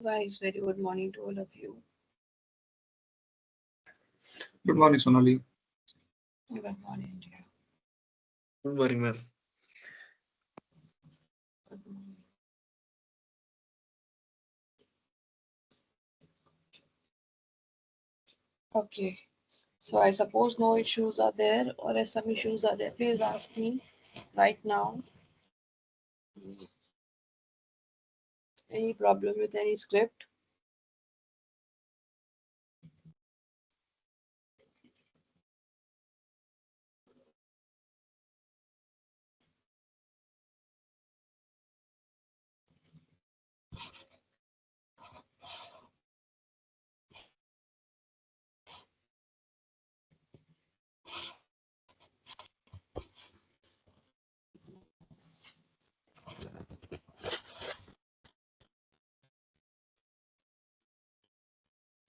Guys, very good morning to all of you. Good morning, Sonali. Good morning, dear. Don't worry, ma'am. Good morning. Okay, so I suppose no issues are there, or if some issues are there, please ask me right now. Any problem with any script?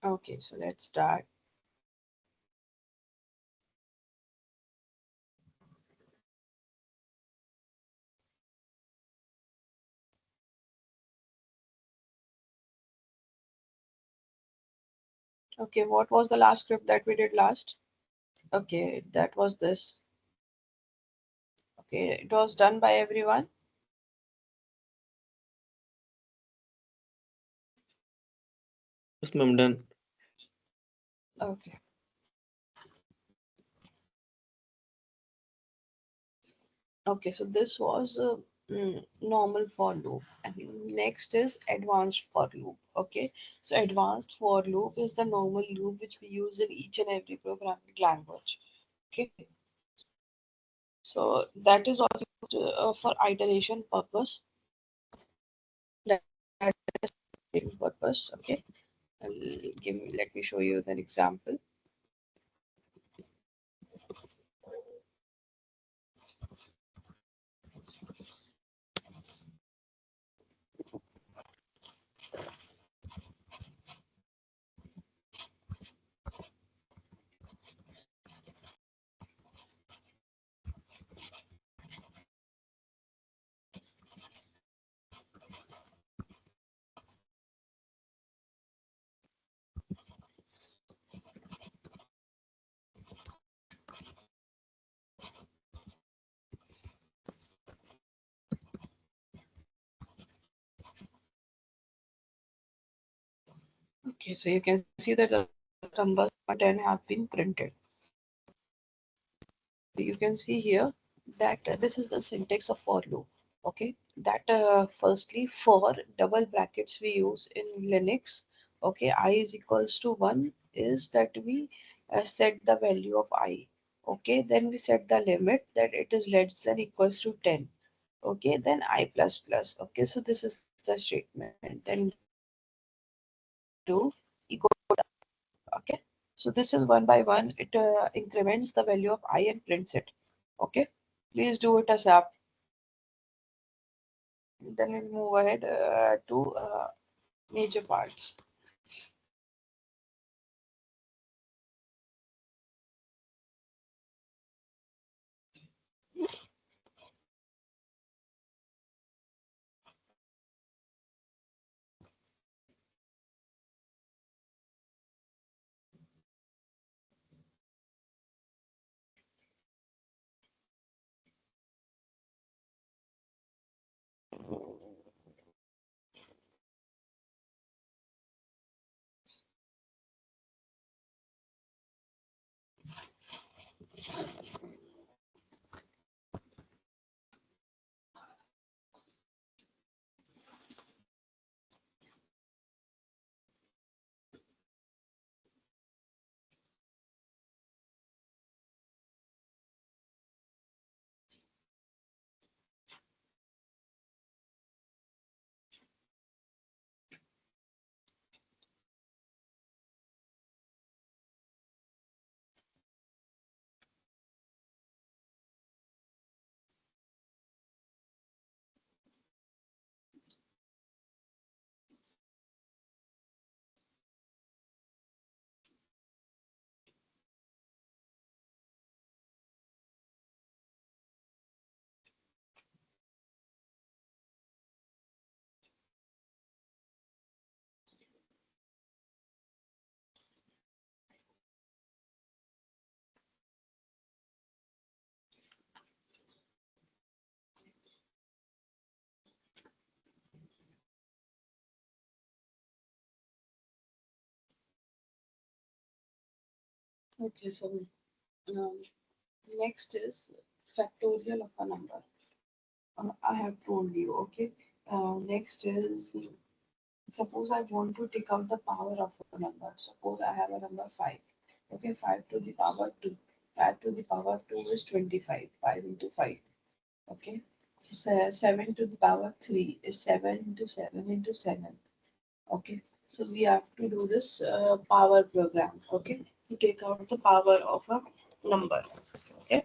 Okay, so let's start. Okay, what was the last script that we did last? Okay, that was this. Okay, it was done by everyone. Yes, ma'am, done. Okay. Okay, so this was normal for loop, and next is advanced for loop. Okay, so advanced for loop is the normal loop which we use in each and every programming language. Okay, so that is also for iteration purpose. That is for purpose. Okay, let me show you an example. Okay, so you can see that the numbers 10 have been printed. You can see here that this is the syntax of for loop. Okay, that firstly for double brackets we use in Linux. Okay, I is equals to 1 is that we set the value of I. Okay, then we set the limit that it is less than equals to 10. Okay, then I plus plus. Okay, so this is the statement. Then do equal. Okay, so this is one by one. It increments the value of I and prints it. Okay, please do it as app. Then we'll move ahead to major parts. Okay, so um, next is factorial of a number. I have told you, okay. Next is suppose I want to take out the power of a number. Suppose I have a number 5. Okay, 5 to the power 2. 5 to the power 2 is 25. 5 into 5. Okay. 7 to the power 3 is 7 into 7 into 7. Okay. So we have to do this power program. Okay. To take out the power of a number. Okay.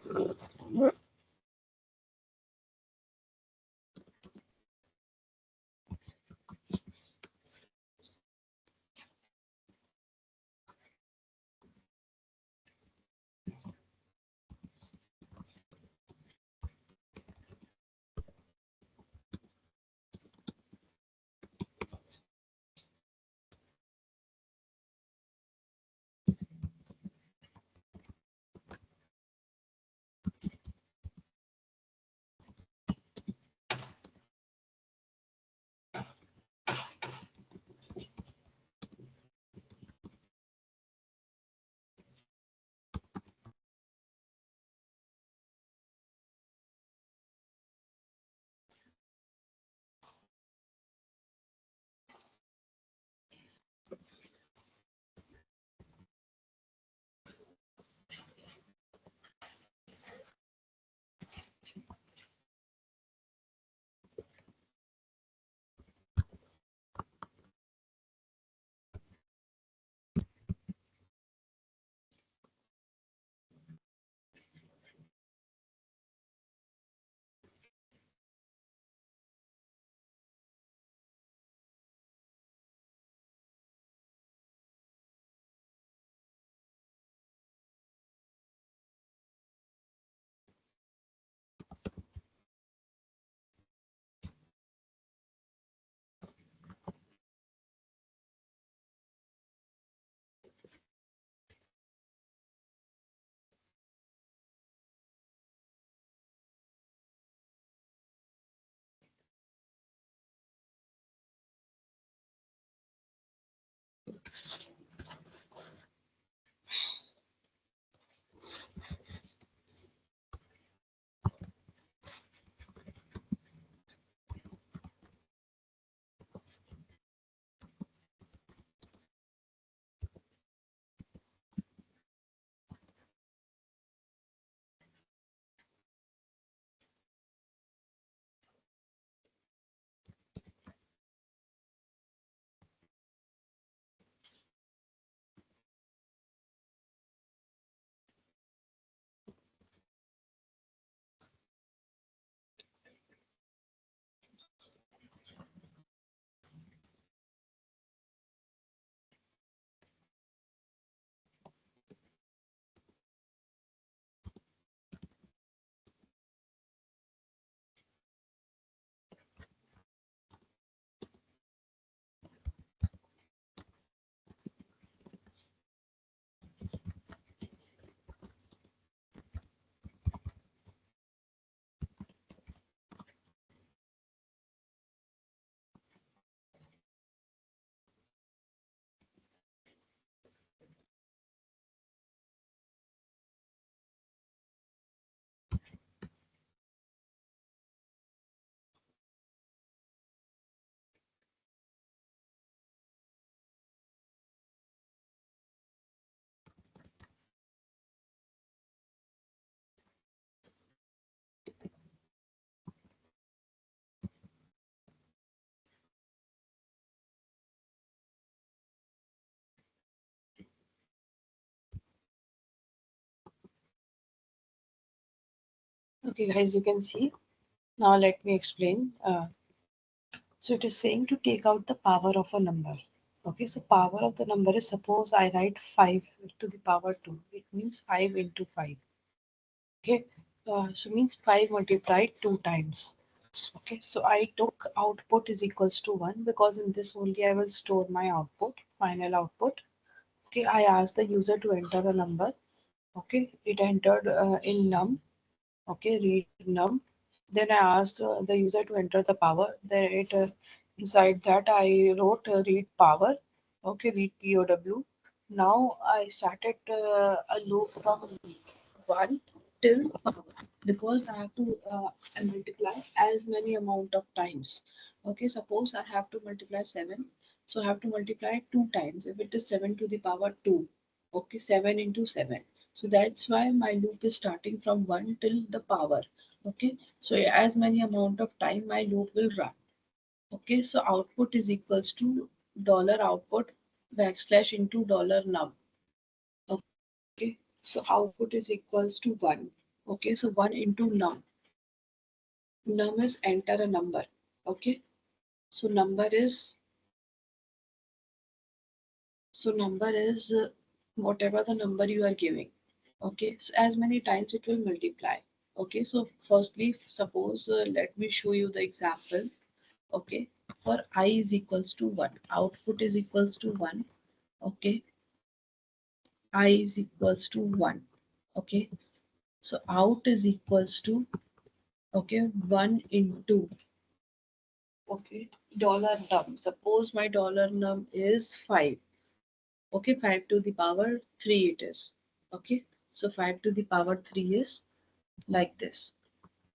Okay, guys, you can see. Now let me explain. So it is saying to take out the power of a number. Okay, so power of the number is suppose I write 5 to the power 2. It means 5 into 5. Okay, so means 5 multiplied 2 times. Okay, so I took output is equals to 1 because in this only I will store my output, final output. Okay, I asked the user to enter a number. Okay, it entered in num. Okay, read num. Then I asked the user to enter the power. Then inside that I wrote read power. Okay, read POW. Now I started a loop from 1 till power, because I have to multiply as many amount of times. Okay, suppose I have to multiply 7, so I have to multiply 2 times. If it is 7 to the power 2, okay, 7 into 7. So that's why my loop is starting from 1 till the power. Okay, so as many amount of time my loop will run. Okay, so output is equals to dollar output backslash into dollar num. Okay, so output is equals to 1. Okay, so 1 into num. Num is enter a number. Okay, so number is whatever the number you are giving. Okay, so as many times it will multiply. Okay, so firstly, suppose let me show you the example. Okay, for I is equals to 1, output is equals to 1. Okay, I is equals to 1. Okay, so out is equals to, okay, 1 into, okay, dollar num. Suppose my dollar num is 5. Okay, 5 to the power 3 it is. Okay, so 5 to the power 3 is like this.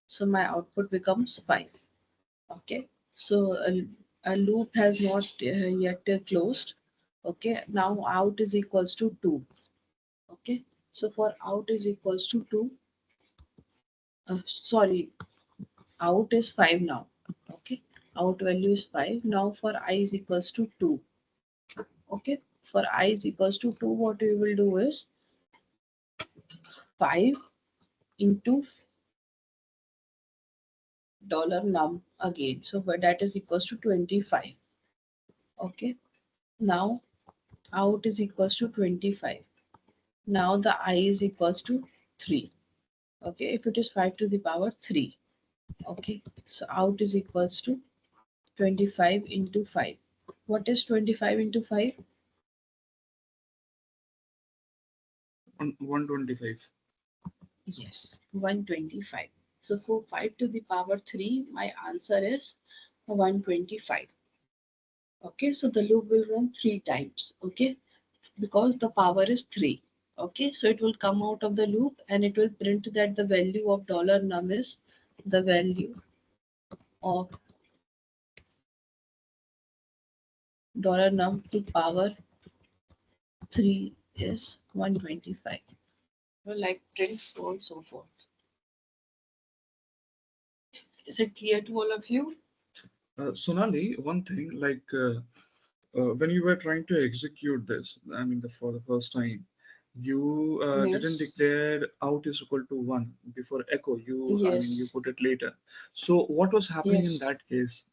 So my output becomes 5. Okay, so a loop has not yet closed. Okay, now out is equals to 2. Okay, so for out is equals to 2, sorry, out is 5 now. Okay, out value is 5. Now for I is equals to 2. Okay, for I is equals to 2, what we will do is 5 into dollar num again. So but that is equals to 25. Okay, now out is equals to 25. Now the I is equals to 3. Okay, if it is 5 to the power 3. Okay, so out is equals to 25 into 5. What is 25 into 5? 125. Yes, 125. So for 5 to the power 3, my answer is 125. Okay, so the loop will run 3 times. Okay, because the power is 3. Okay, so it will come out of the loop and it will print that the value of dollar num is the value of dollar num to power 3 is 125. Like print so on so forth. Is it clear to all of you? Sonali, one thing, when you were trying to execute this, I mean, for the first time, you didn't Yes. declare out is equal to 1 before echo. You Yes. put it later. So what was happening in Yes. that case?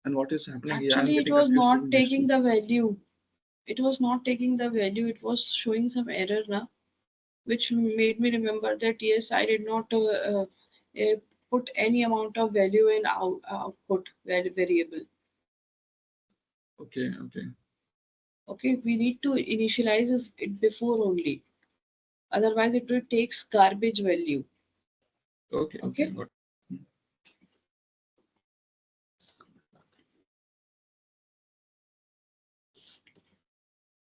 And what is happening here? I'm Actually, it getting was confused not between these taking two. the value. It was not taking the value. It was showing some error now, which made me remember that yes, I did not uh, put any amount of value in output variable. Okay, okay, Okay, we need to initialize it before only. Otherwise, it will takes garbage value. okay, okay, Okay, got it.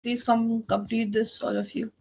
please come complete this, all of you.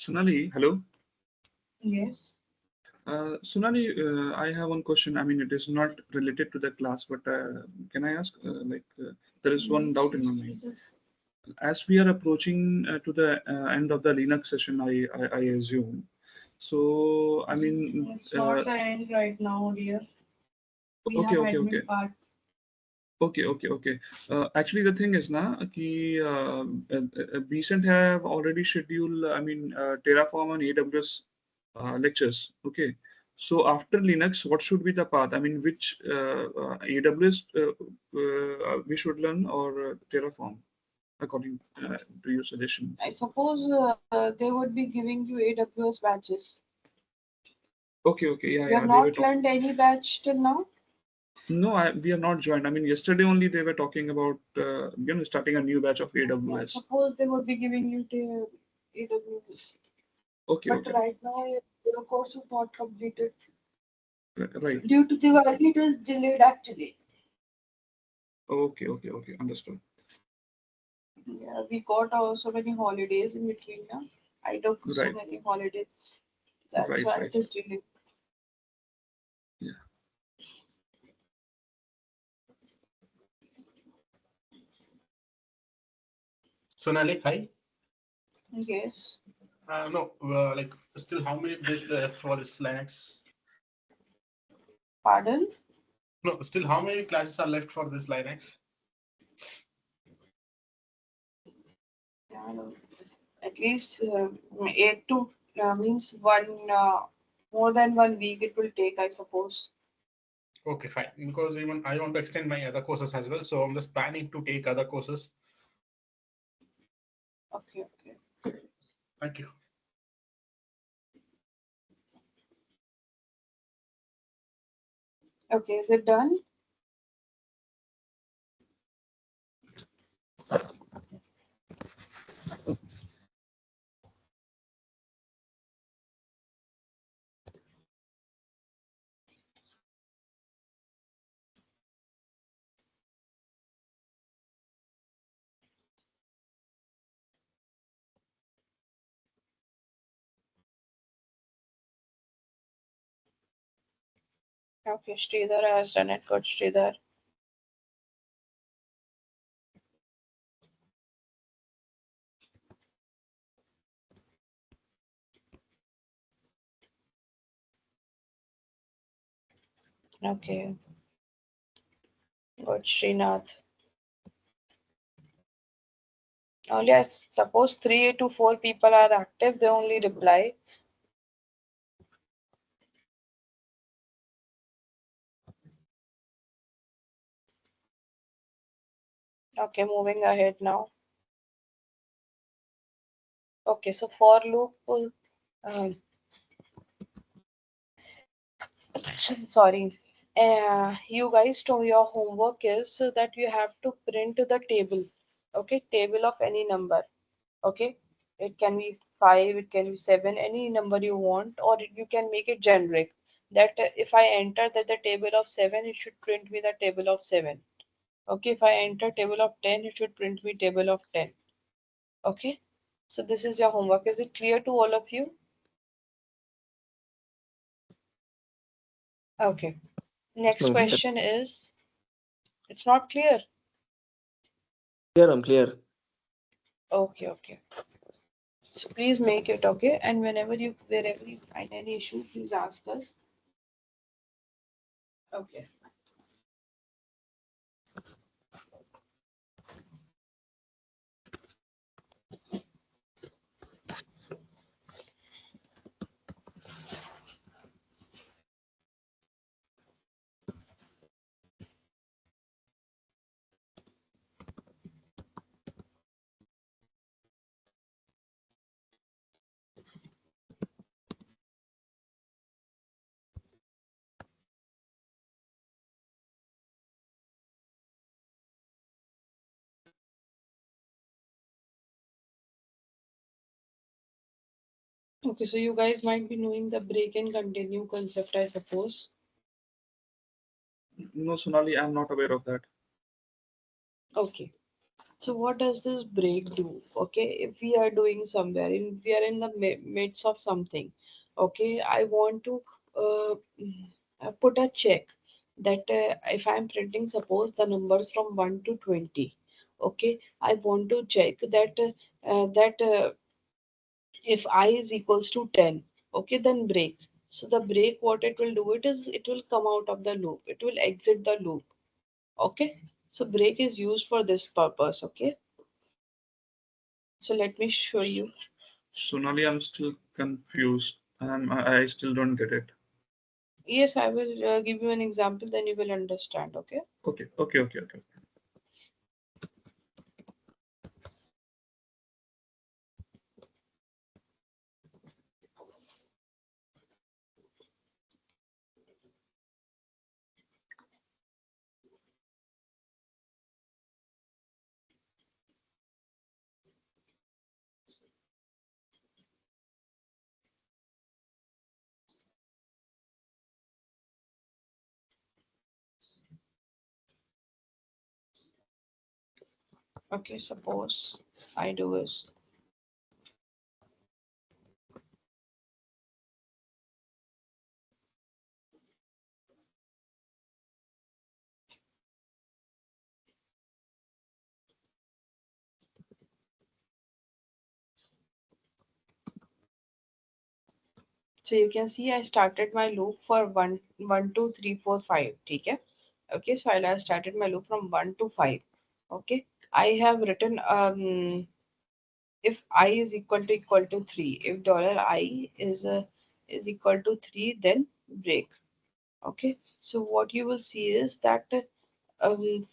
Sonali, hello. Yes. Sonali, I have one question. I mean, it is not related to the class, but can I ask? There is one Yes, doubt in yes, my mind. please. As we are approaching to the end of the Linux session, I assume. So, I mean, It's not the end right now, dear. We okay, have okay, okay. admin part. Okay, okay, okay. Actually, the thing is, na, कि Besant have already scheduled, I mean, Terraform and AWS lectures. Okay. So after Linux, what should be the path? I mean, which AWS we should learn or Terraform, according to your suggestion? I suppose they would be giving you AWS batches. Okay, okay, yeah, You have yeah. They were not talking. learned any batch till now? No, we are not joined. I mean, yesterday only they were talking about starting a new batch of Okay, I AWS. suppose they would be giving you the AWS. Okay, But okay, right now, your course is not completed. right. Due to Diwali, it is delayed actually. Okay, okay, okay. Understood. Yeah, we got so many holidays in between. Yeah? I took so Right, many holidays. That's right, why right. it is delayed. Yeah. Sonali, hi. Yes. No, like still how many days left for this Linux? Pardon? No, still how many classes are left for this Linux? Yeah, no, at least 8 to means more than 1 week it will take, I suppose. Okay, fine. Because even I want to extend my other courses as well, so I'm just planning to take other courses. Okay, okay. Thank you. Okay, is it done? Okay, Sridhar has done it. Good, Sridhar. Okay, good, Srinath. Only I suppose 3 to 4 people are active. They only reply. Okay, moving ahead now. Okay, so for loop. Um, sorry. You guys, to your homework is that you have to print the table. Okay, table of any number. Okay, it can be 5, it can be 7, any number you want, or you can make it generic. That if I enter that the table of 7, it should print me the table of 7. Okay, if I enter table of 10, it should print me table of 10. Okay, so this is your homework. Is it clear to all of you? Okay, Yes, next ma'am, clear. question is, it's not clear. Clear, I'm clear. Okay, okay, so please make it. Okay, and wherever you find any issue, please ask us. Okay. Okay, so you guys might be knowing the break and continue concept, I suppose. No, Sonali, I'm not aware of that. Okay. So what does this break do? Okay, if we are doing somewhere in we are in the midst of something. Okay, I want to put a check that if I'm printing, suppose the numbers from 1 to 20. Okay, I want to check that if I is equals to 10. Okay, then break. So the break, what it will do, it is it will come out of the loop. It will exit the loop. Okay, so break is used for this purpose. Okay, so let me show you. Sonali, I'm still confused. I still don't get it. Yes, I will give you an example, then you will understand. Okay. Okay. Okay, suppose I do is, so you can see I started my loop for 1 1 2 3 4 5. Okay. Okay, so I started my loop from 1 to 5. Okay, I have written if I is equal to 3, if dollar I is equal to 3, then break. Okay, so what you will see is that um,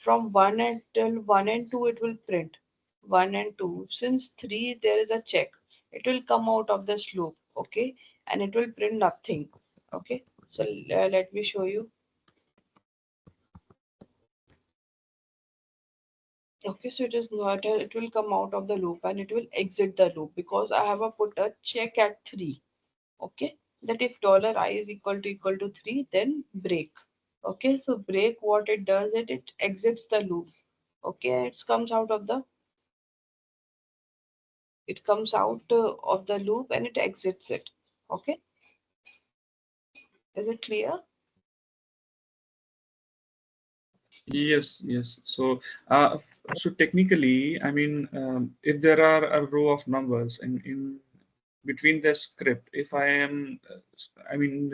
from 1 until 1 and 2 it will print 1 and 2. Since 3 there is a check, it will come out of this loop. Okay, and it will print nothing. Okay, so let me show you. Okay, so it is not it will come out of the loop and it will exit the loop because I have a put a check at 3. Okay, that if dollar I is equal to 3, then break. Okay, so break, what it does, it exits the loop. Okay, it comes out of the of the loop and it exits it. Okay, is it clear? Yes. So technically, I mean, if there are a row of numbers in between the script, if I am, I mean,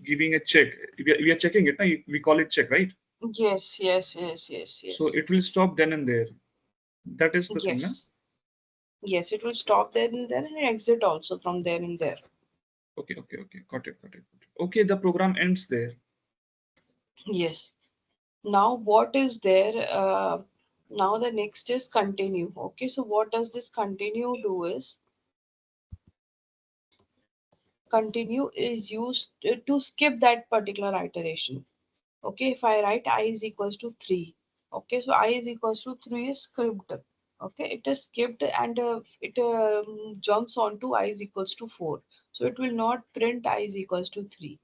giving a check, we are checking it, na? We call it check, right? So Yes. it will stop then and there. That is the thing, na? Yes, yes, it will stop there and there and exit also from there and there. Okay. Got it. Okay, the program ends there. Yes. Now what is there? Now the next is continue. Okay, so what does this continue do is continue is used to skip that particular iteration. Okay, if I write I is equals to 3. Okay, so I is equals to 3 is skipped. Okay, it is skipped and it jumps on to I is equals to 4. So it will not print I is equals to 3.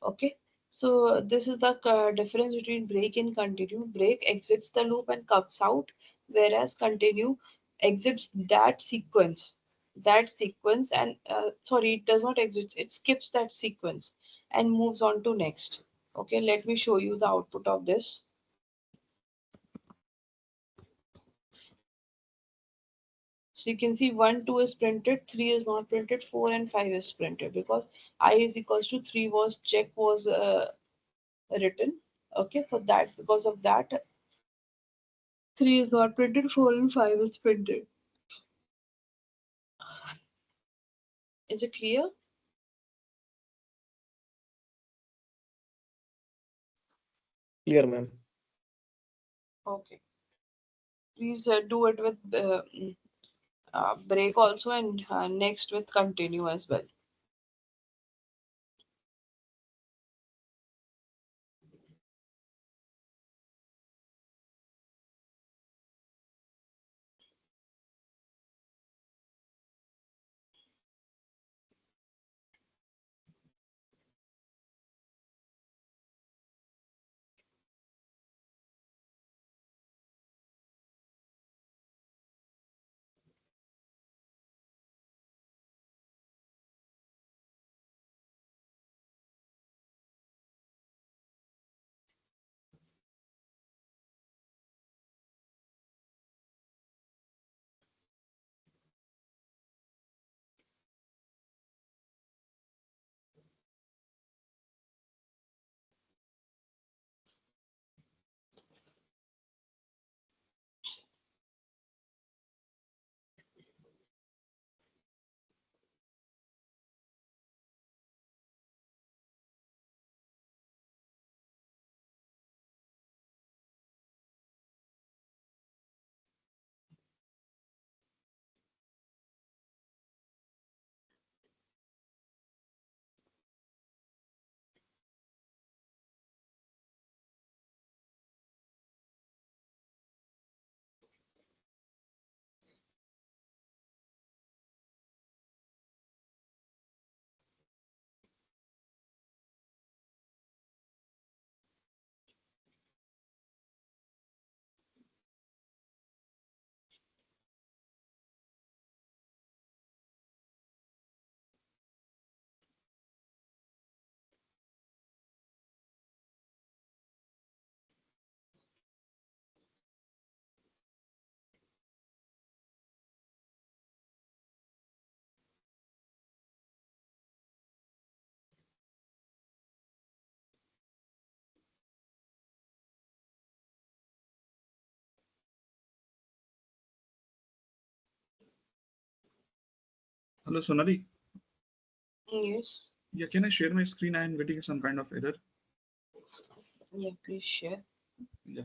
Okay, so this is the difference between break and continue. Break exits the loop and comes out, whereas continue exits that sequence and sorry, it does not exit, it skips that sequence and moves on to next. Okay, let me show you the output of this. So you can see 1 2 is printed, 3 is not printed, 4 and 5 is printed because I is equals to 3 was check was written. Okay, for that, because of that 3 is not printed, 4 and 5 is printed. Is it clear? Clear, ma'am. Okay. Please do it with break also and next with continue as well. Hello, Sonali. Yes. Yeah, can I share my screen? I am getting some kind of error. Yeah, please share. Yeah.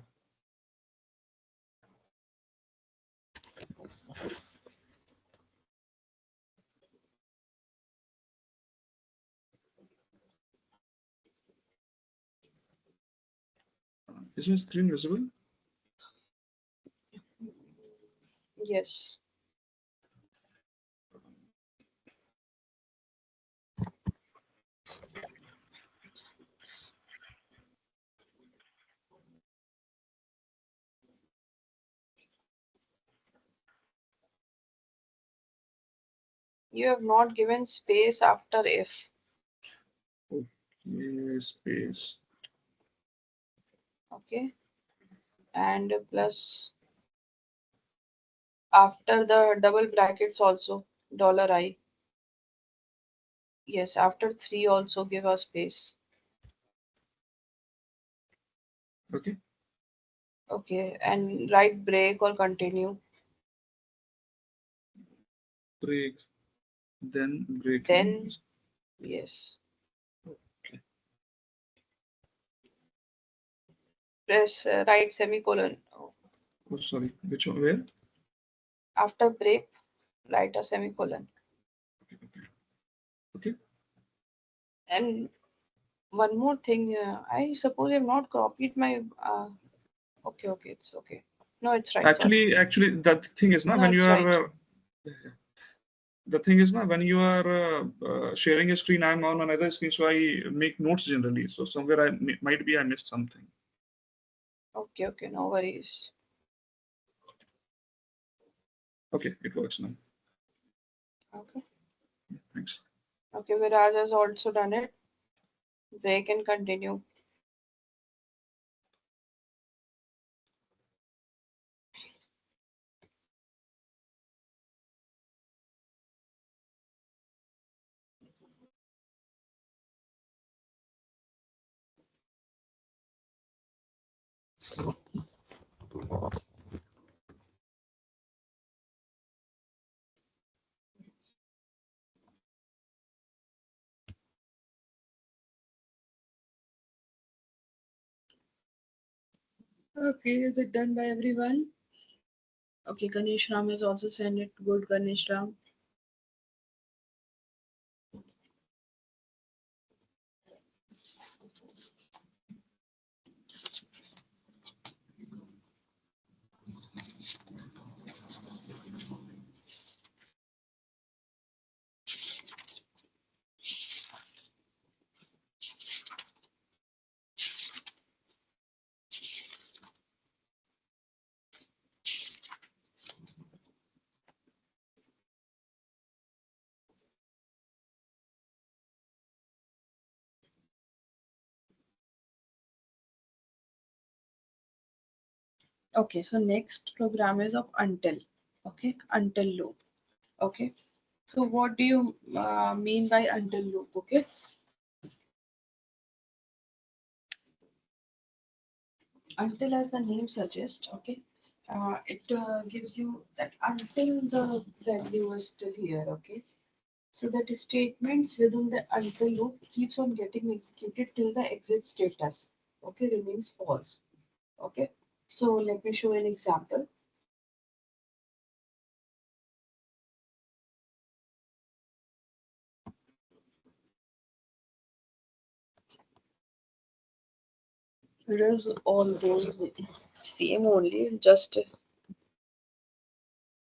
Is my screen visible? Yes. You have not given space after if. Okay, space. Okay. And plus after the double brackets also $I. Yes, after 3 also give a space. Okay. Okay, and write break or continue. Break. Then break. No? Then, yes, Okay. press write semicolon. Oh, sorry. Which one? Where? After break, write a semicolon. Okay. And one more thing, I suppose I've not copied my. Okay, okay, it's okay. No, it's right. Sorry. Actually, that thing is now No, when you it's right. are the thing is now when you are sharing a screen, I'm on another screen, so I make notes generally. So somewhere might be I missed something. Okay, okay, no worries. Okay, it works now. Okay, Thanks. okay, Viraj has also done it. Break and continue. Okay, is it done by everyone? Okay, Ganesh Ram has also sent it. Good, Ganesh Ram. Okay, so next program is of until. Okay, until loop. Okay, so what do you mean by until loop? Okay, until as the name suggests. Okay, it gives you that until the value is still here. Okay, so that statements within the until loop keeps on getting executed till the exit status. Okay, remains false. Okay, so let me show an example. It is almost same only, just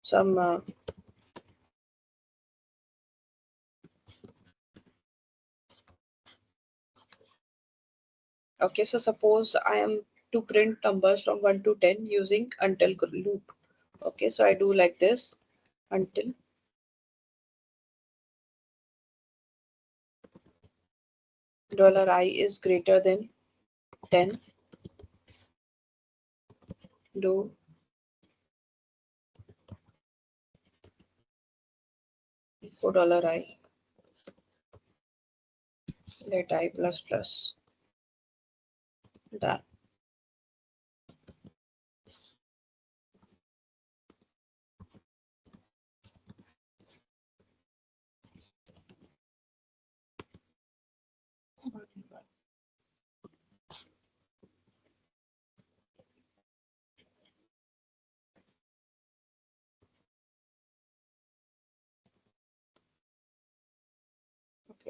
some. Okay, so suppose I am to print numbers from 1 to 10 using until loop. Okay, so I do like this until $I is greater than 10, do for $I, let I plus plus. Done.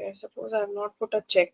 Okay, suppose I have not put a check.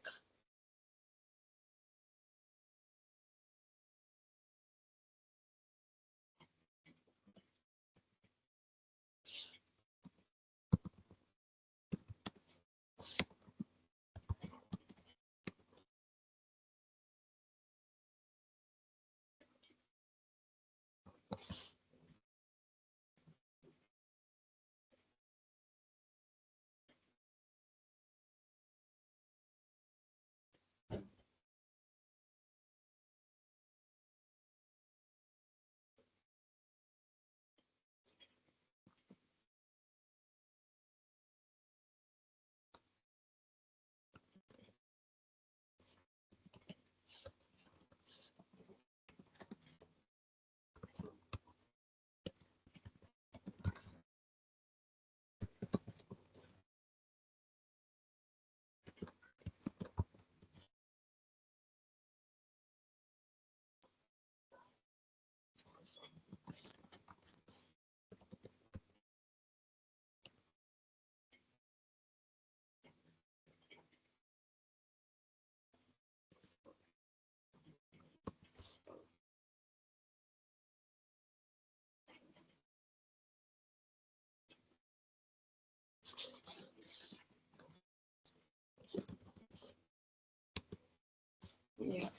Yeah.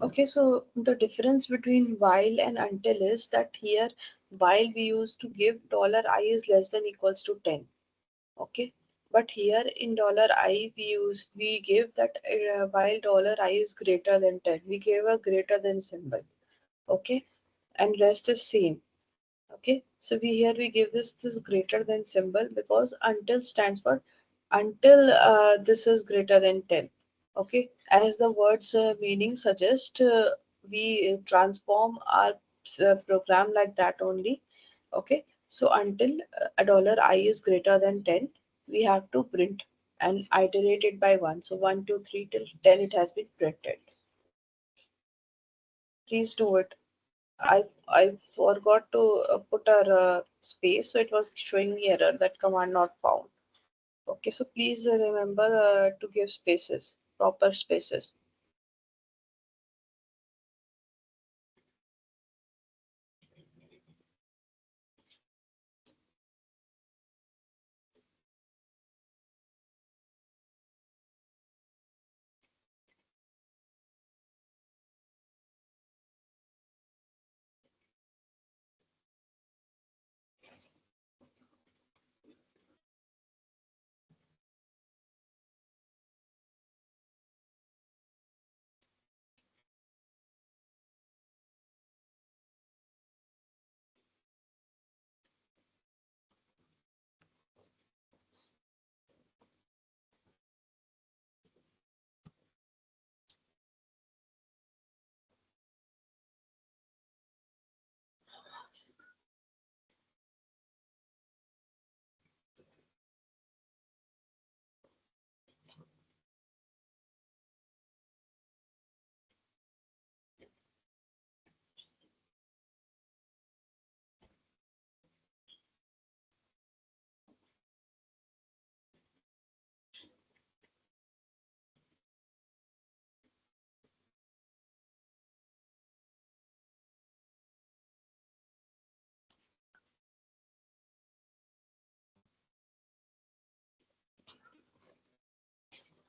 Okay, so the difference between while and until is that here while we used to give $I is less than equals to 10. Okay, but here in $I we give that while $I is greater than 10, we gave a greater than symbol. Okay, and rest is same. Okay, so we give this greater than symbol because until stands for until this is greater than 10. Okay, as the words meaning suggest, we transform our program like that only. Okay, so until $I is greater than 10, we have to print and iterate it by 1. So 1, 2, 3 till 10 it has been printed. Please do it. I forgot to put a space, so it was showing me error that command not found. Okay, so please remember to give spaces, proper spaces.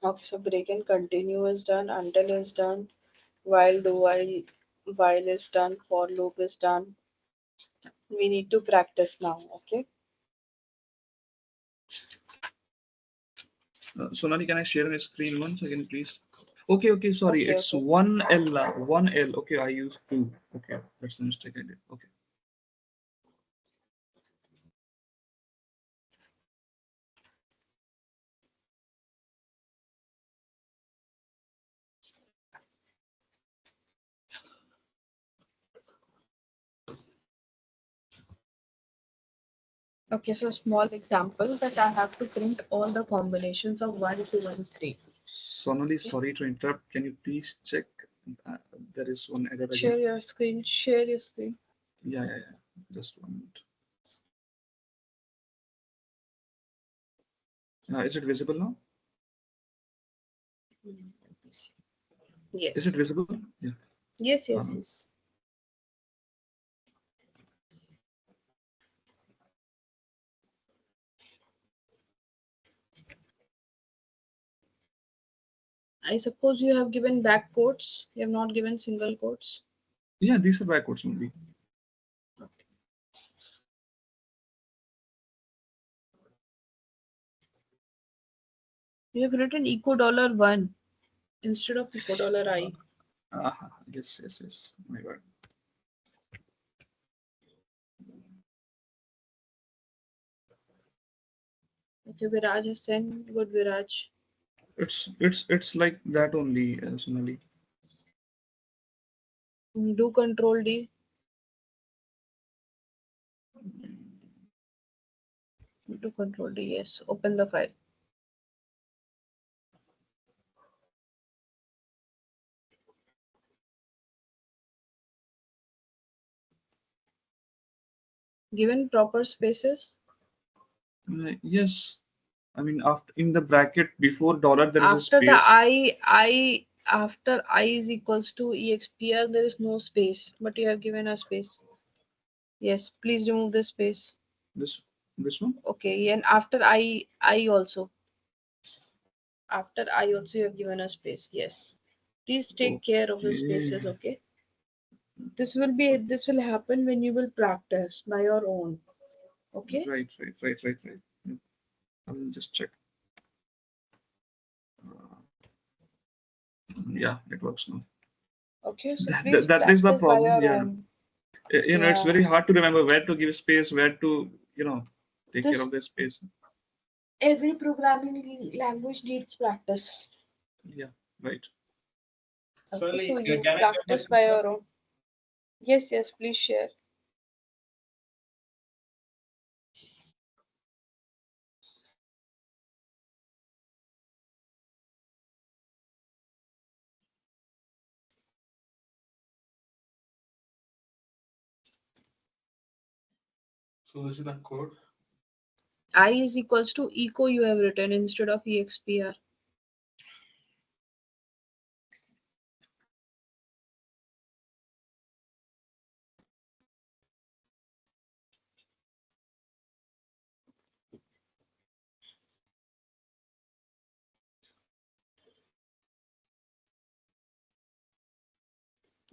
Okay, so break and continue is done, until is done, while is done, for loop is done. We need to practice now. Okay. Sonali, can I share my screen once again, please? Okay, okay, sorry. Okay. It's Okay. one L, one L. Okay, I used two. Okay, that's the mistake I did. Okay. Okay, so small example that I have to print all the combinations of 1, 2, and 3. Sonali, Okay. sorry to interrupt. Can you please check? Uh, there is one error Share again. your screen. Share your screen. Yeah, yeah, yeah. Just 1 minute. Is it visible now? Let me see. Is it Yes. visible? Yeah. Yes, yes, Um, yes. I suppose you have given back quotes. You have not given single quotes. yeah, these are backwards only. You have written eco dollar one instead of eco dollar I. Yes, yes, yes. My bad. Okay, Viraj has sent. Good, Viraj. It's like that only, Sonali. Do control D. Do control D. Yes. Open the file. Given proper spaces. Yes, I mean after in the bracket before dollar there is a After the space. after I is equals to EXPR, there is no space, but you have given a space. Yes, please remove the space. This this one. Okay, and after I also. After I also you have given a space. Yes. Please take care of the spaces, Okay. okay? This will happen when you will practice by your own. Okay? Right. Yeah, I'll just check. Uh, yeah, it works now. Okay, so That, please that, that is the practice by problem. your Yeah. own. It's Yeah. very hard to remember where to give space, where to, take care of This the space. every programming language needs practice. Yeah, right. Okay, Certainly, so you can I share my practice screen, by sir? your own. Yes, yes, please share. So this is the code. I is equals to eco you have written instead of EXPR.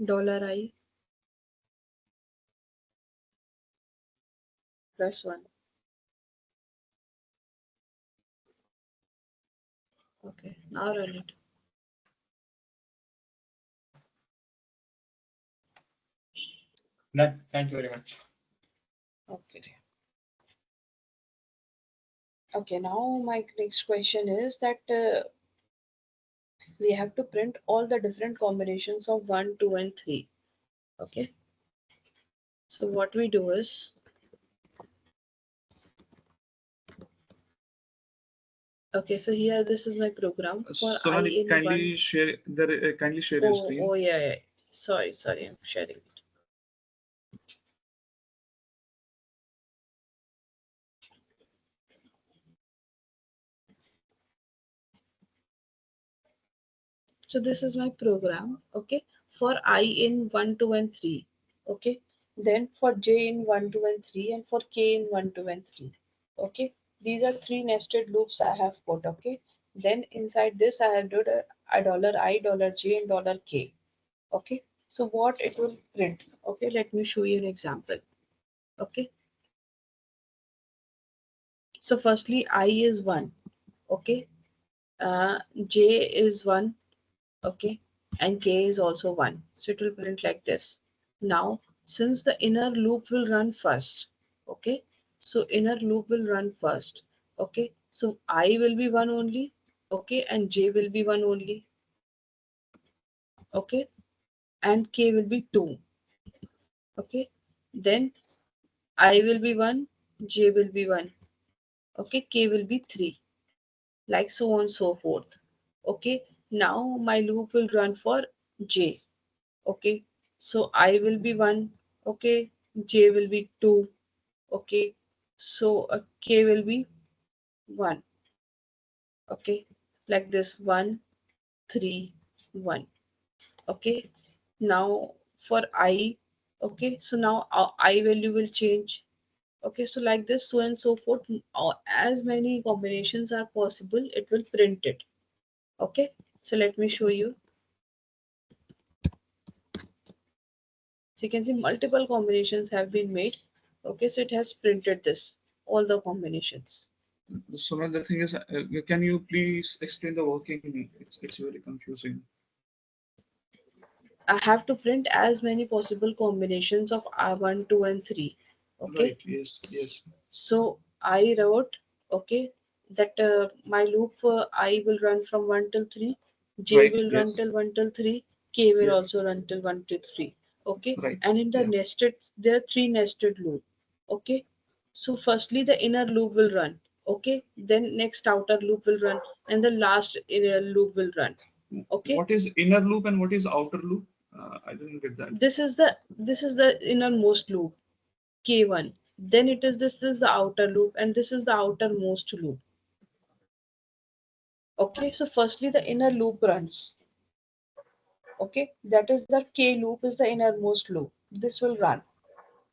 Dollar I plus one. Okay, now run it. Thank you very much. Okay. Okay, now my next question is that we have to print all the different combinations of 1, 2, and 3. Okay, so what we do is, okay, so here this is my program for I Sonali, in 1. kindly share your Oh, screen. oh yeah, yeah. Sorry, I'm sharing. So this is my program, okay, for I in 1, 2, and 3. Okay, then for J in 1, 2, and 3, and for K in 1, 2, and 3. Okay, these are three nested loops I have put. Okay, then inside this I have done a dollar I, dollar J, and dollar K. Okay, so what it will print? Okay, let me show you an example. Okay, so firstly I is 1. Okay, J is 1. Okay, and K is also 1. So it will print like this. Now, since the inner loop will run first, okay, so inner loop will run first. Okay, so I will be 1 only. Okay, and J will be 1 only. Okay, and K will be 2. Okay, then I will be 1, J will be 1. Okay, K will be 3, like so on so forth. Okay, now my loop will run for J. Okay, so I will be 1. Okay, J will be 2. Okay, so K will be 1. Okay, like this 1, 3, 1. Okay, now for I, okay, so now our I value will change. Okay, so like this, so and so forth. As many combinations are possible, it will print it. Okay, so let me show you. So you can see multiple combinations have been made. Okay, so it has printed this, all the combinations. So now the thing is, can you please explain the working? It's very confusing. I have to print as many possible combinations of R1, 2, and 3. Okay, Right. Yes. Yes. so I wrote, okay, that my loop I will run from 1 till 3, J Right. will run Yes. till 1 till 3, K will Yes. also run till 1 till 3. Okay, Right. and in the Yeah. nested, there are 3 nested loop. Okay, so firstly the inner loop will run. Okay, then next outer loop will run, and the last inner loop will run. Okay, What is inner loop and what is outer loop? I didn't get that. this is the innermost loop, K1. Then this is the outer loop, and this is the outermost loop. Okay, so firstly the inner loop runs. Okay, that is the K loop is the innermost loop. This will run.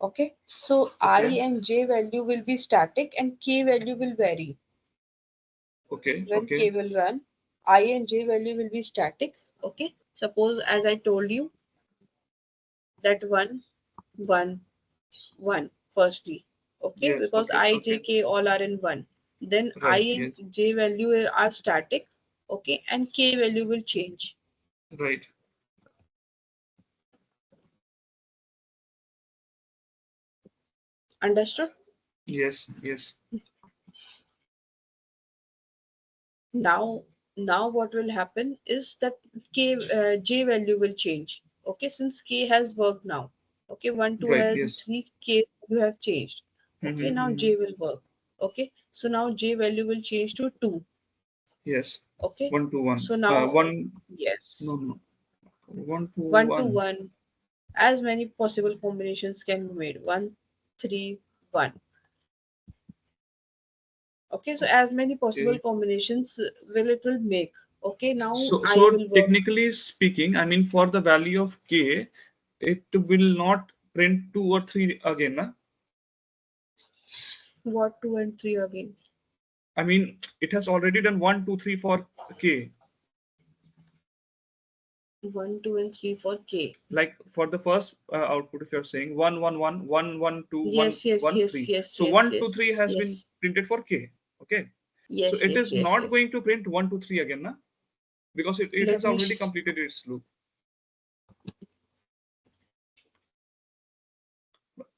Okay, so I Okay. and J value will be static and K value will vary. Okay. When Okay. K will run, I and J value will be static. Okay, suppose as I told you that 1, 1, 1 firstly. Okay, Yes. because Okay. I, J, Okay. K all are in 1. Then I Right. and Yes. J value are static. Okay, and K value will change. Right. Understood? Yes. Yes. Now what will happen is that J value will change. Okay, since K has worked now. Okay, 1, 2, Right. and Yes. 3 K value have changed. Okay, now Mm-hmm. J will work. Okay, so now J value will change to 2. Yes. Okay, 1 to 1. so now, One. No. yes, No. 1 to 1 to 1. 1, as many possible combinations can be made. 1, 3, 1. Okay, so as many possible Okay. combinations will make. Okay, now So, I so will work. technically speaking, I mean, for the value of k, it will not print 2 or 3 again. Na? What 2 and 3 again? I mean, it has already done 1, 2, 3 for k. 1, 2, and 3 for K. Like for the first output, if you're saying 1, 1, 1, 1, 1, 2, 1, Yes, yes, 1, yes, 3. yes, So yes, 1, 2, 3 yes, has been yes, printed for k. Okay. So yes, it yes, is yes, not yes. going to print 1, 2, 3 again, na? Because it Let has me. already completed its loop.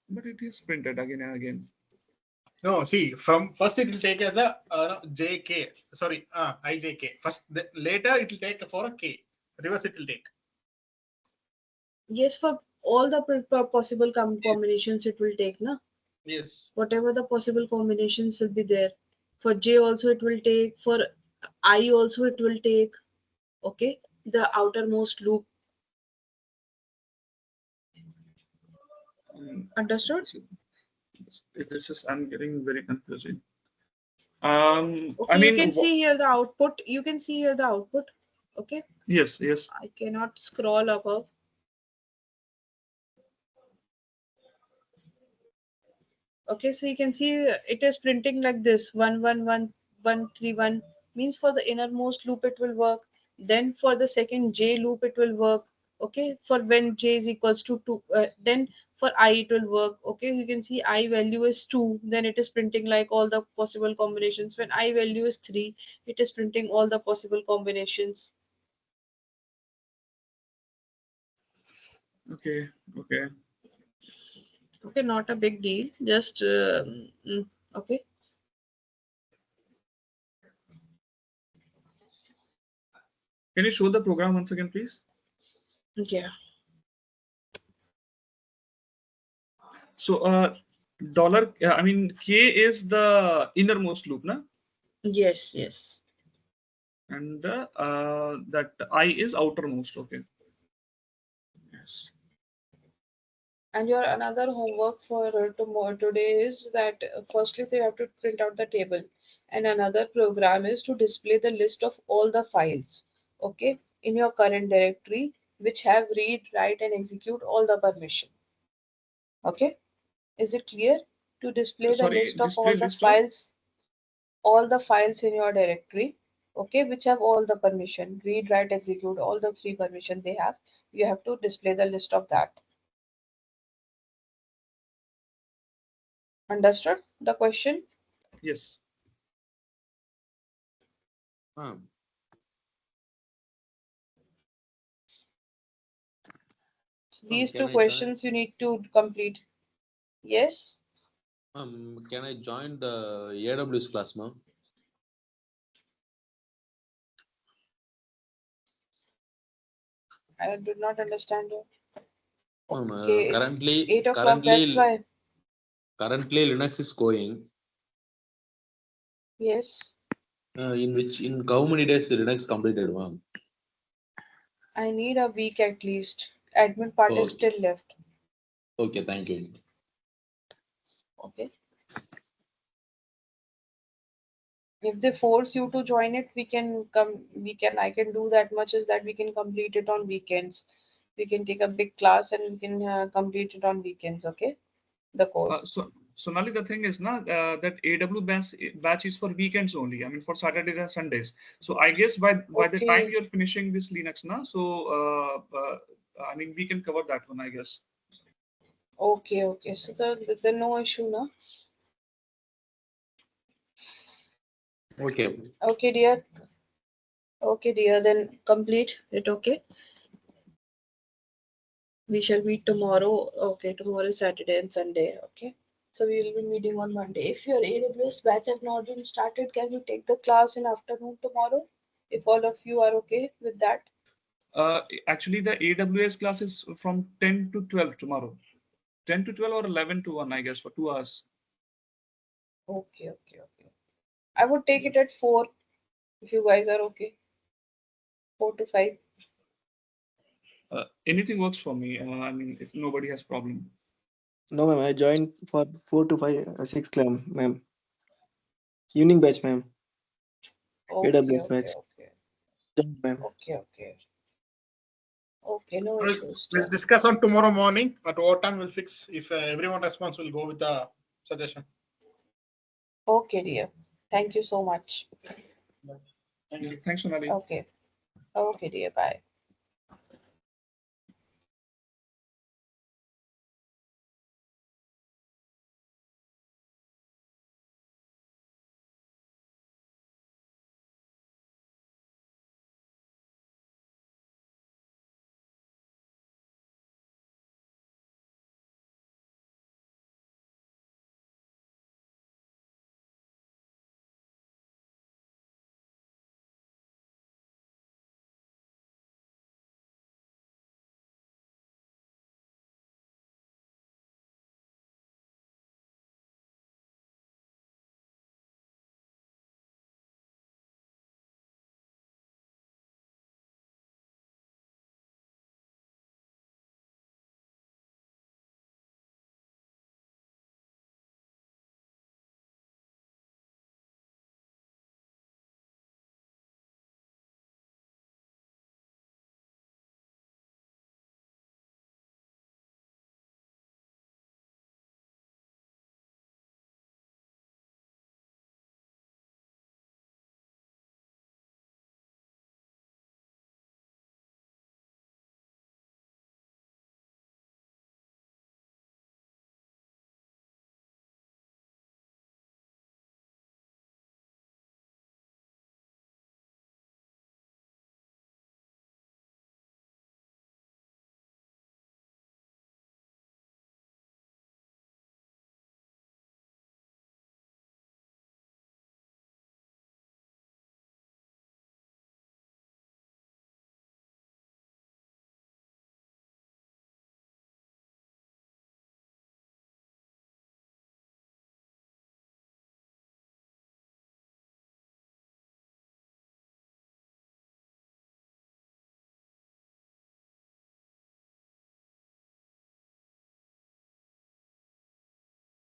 But it is printed again and again. No, see, from first it will take as a no, JK. Sorry, IJK. First, later it will take for a K. Reverse it will take. Yes, for all the possible Yes. combinations it will take, na? Yes. Whatever the possible combinations will be there. For J also it will take. For I also it will take. Okay, the outermost loop. Um, Understood? this this is I'm getting very confusing. I Okay, you mean, can see here the output. You can see here the output. Okay, yes, yes. I cannot scroll above. Okay, so you can see it is printing like this 1, 1, 1, 1, 3, 1 means for the innermost loop it will work. Then for the second J loop it will work. Okay, for when J is equals to 2, then for I it will work. Okay, you can see I value is 2, then it is printing like all the possible combinations. When I value is 3, it is printing all the possible combinations. Okay, okay. Okay, not a big deal. Just okay, Can you show the program once again, please? yeah, So, I mean, K is the innermost loop, na? yes, yes. And that I is outermost. Okay. Yes. And your another homework for tomorrow today is that firstly they have to print out the table, and another program is to display the list of all the files, okay, in your current directory which have read, write, and execute all the permission. Okay, is it clear? To display the Sorry, list of display list of. all the files in your directory, okay, which have all the permission, read, write, execute, all the three permission they have. You have to display the list of that. Understood the question? Yes. Ma'am, These can two I join? questions you need to complete. Yes, Can I join the AWS class, ma'am? I did not understand you. Ma'am, Okay, it's currently, 8 o'clock, that's currently, why. currently Linux is going. Yes, In how many days Linux completed, ma'am? I need a week at least. Admin part is Okay, still left. okay, thank you. Okay. If they force you to join it, I can do that much is that we can complete it on weekends. We can take a big class and we can complete it on weekends, okay? The course. So Sonali, the thing is now that AW batch is for weekends only. I mean for Saturdays and Sundays. So I guess by the time Okay, you're finishing this Linux now, so I mean we can cover that one, I guess. okay. So the no issue, no? Okay. Okay, dear. Okay, dear. Then complete it, okay? We shall meet tomorrow. Okay, tomorrow is Saturday and Sunday, okay? So we will be meeting on Monday. If your AWS batch have not been started, can you take the class in afternoon tomorrow? If all of you are okay with that. Actually, the AWS class is from 10 to 12 tomorrow. 10 to 12 or 11 to 1, I guess, for 2 hours. Okay. I would take it at 4 if you guys are okay. 4 to 5. Anything works for me. I mean, if nobody has problem. No, ma'am. I joined for 4 to 5, 6 clam, ma'am. Evening batch, ma'am. Okay, AWS okay, batch. okay. Joined, ma'am. Okay. Okay, no issues, We'll dear. discuss on tomorrow morning. At what time we'll fix. If everyone responds, we'll go with the suggestion. Okay, dear. Thank you so much. Thank Yeah, you. thanks, Sonali. Okay. Okay, dear. Bye.